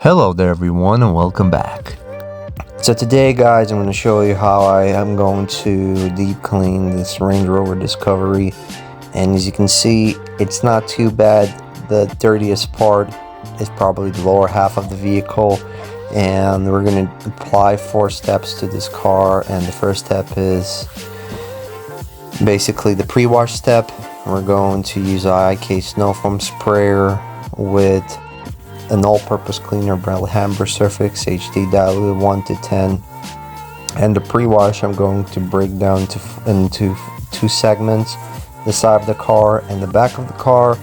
Hello there everyone and welcome back. So today guys, I'm going to show you how I am going to deep clean this Range Rover Discovery, and as you can see, it's not too bad. The dirtiest part is probably the lower half of the vehicle, and we're going to apply 4 steps to this car. And the first step is basically the pre-wash step. We're going to use IIK snow foam sprayer with an all-purpose cleaner brand Hamburg Surface HD dilute 1 to 10, and the pre-wash I'm going to break down into 2 segments: the side of the car and the back of the car,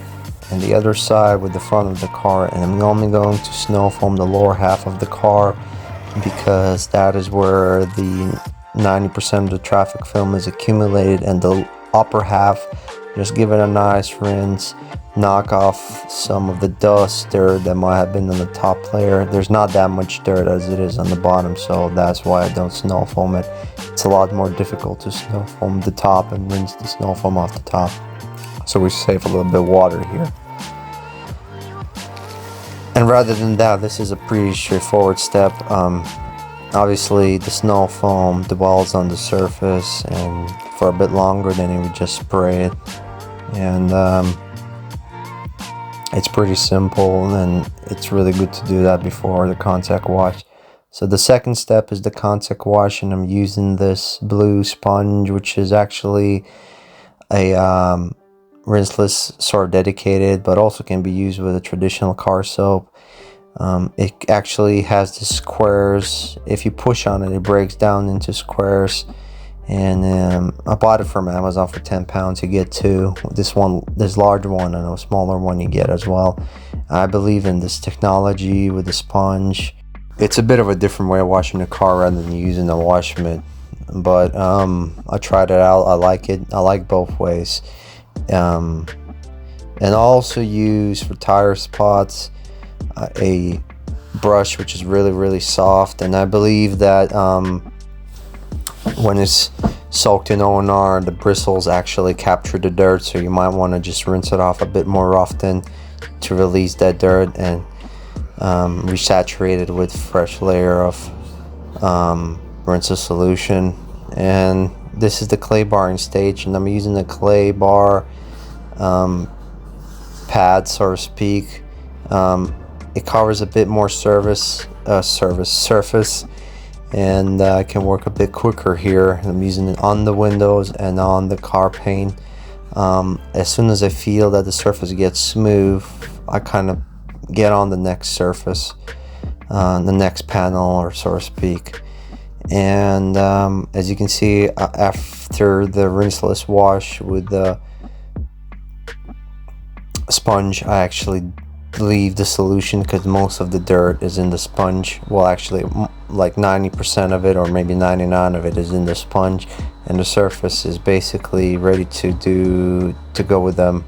and the other side with the front of the car. And I'm only going to snow foam the lower half of the car because that is where the 90% of the traffic film is accumulated, and the upper half, just give it a nice rinse, knock off some of the dust, dirt that might have been on the top layer. There's not that much dirt as it is on the bottom, so that's why I don't snow foam it. It's a lot more difficult to snow foam the top and rinse the snow foam off the top, so we save a little bit of water here. And rather than that, this is a pretty straightforward step. Obviously the snow foam dwells on the surface and for a bit longer than you would just spray it, and it's pretty simple, and it's really good to do that before the contact wash. So the second step is the contact wash, and I'm using this blue sponge, which is actually a rinseless sort of dedicated, but also can be used with a traditional car soap. It actually has the squares. If you push on it, it breaks down into squares. And I bought it from Amazon for £10. You get 2. This large one and a smaller one you get as well. I believe in this technology with the sponge. It's a bit of a different way of washing the car rather than using a wash mitt, but I tried it out. I like it. I like both ways. And I also use for tire spots a brush which is really soft, and I believe that when it's soaked in O&R, the bristles actually capture the dirt, so you might want to just rinse it off a bit more often to release that dirt and resaturate it with fresh layer of rinseless solution. And this is the clay barring stage, and I'm using the clay bar pad, so to speak. It covers a bit more surface, and I can work a bit quicker here. I'm using it on the windows and on the car paint. As soon as I feel that the surface gets smooth, I kind of get on the next surface, the next panel, or so to speak. And as you can see, after the rinseless wash with the sponge, I actually leave the solution because most of the dirt is in the sponge. Well, actually like 90% of it, or maybe 99% of it, is in the sponge, and the surface is basically ready to go with them.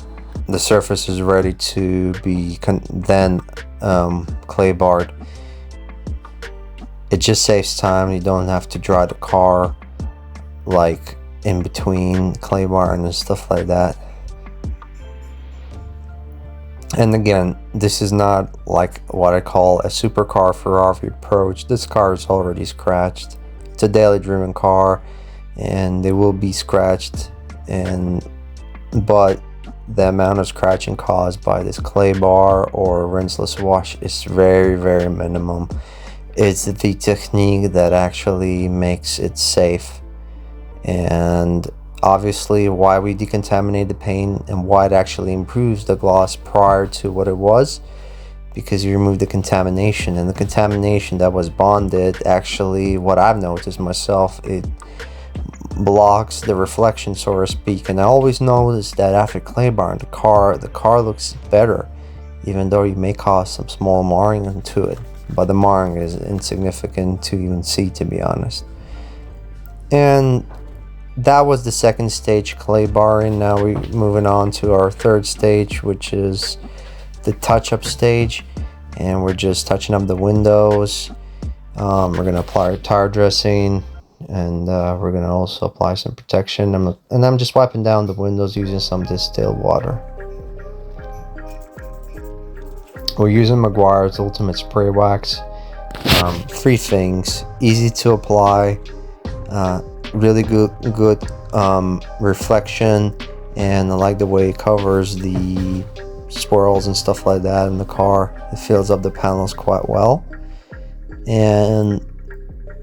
The surface is ready to be then clay barred. It just saves time. You don't have to dry the car like in between clay barring and stuff like that. And again, this is not like what I call a supercar Ferrari approach. This car is already scratched. It's a daily driven car, and they will be scratched, but the amount of scratching caused by this clay bar or rinseless wash is very minimum. It's the technique that actually makes it safe, and obviously why we decontaminate the paint and why it actually improves the gloss prior to what it was, because you remove the contamination, and the contamination that was bonded, actually, what I've noticed myself, it blocks the reflection, so to speak. And I always notice that after clay barring the car looks better, even though you may cause some small marring to it, but the marring is insignificant to even see, to be honest. And that was the second stage, clay barring. Now we're moving on to our third stage, which is the touch-up stage, and we're just touching up the windows. We're going to apply our tire dressing, and we're going to also apply some protection. I'm just wiping down the windows using some distilled water. We're using Meguiars Ultimate Spray Wax. 3 things: easy to apply, really good reflection, and I like the way it covers the swirls and stuff like that in the car. It fills up the panels quite well. And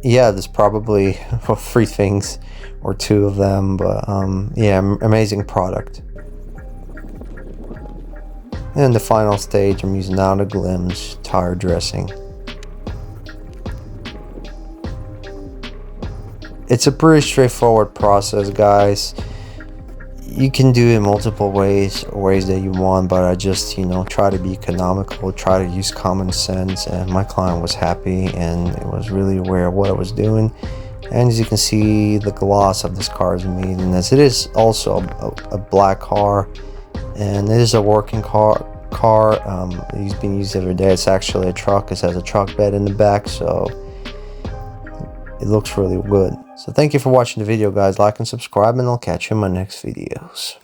yeah, there's probably 3 things or 2 of them, but yeah, amazing product. And the final stage, I'm using Out of Glimpse tire dressing. It's a pretty straightforward process, guys. You can do it multiple ways that you want, but I just, try to be economical, try to use common sense, and my client was happy and it was really aware of what I was doing. And as you can see, the gloss of this car is amazing, as it is also a black car, and it is a working car. It's being used every day. It's actually a truck. It has a truck bed in the back, so it looks really good. So thank you for watching the video, guys. Like and subscribe, and I'll catch you in my next videos.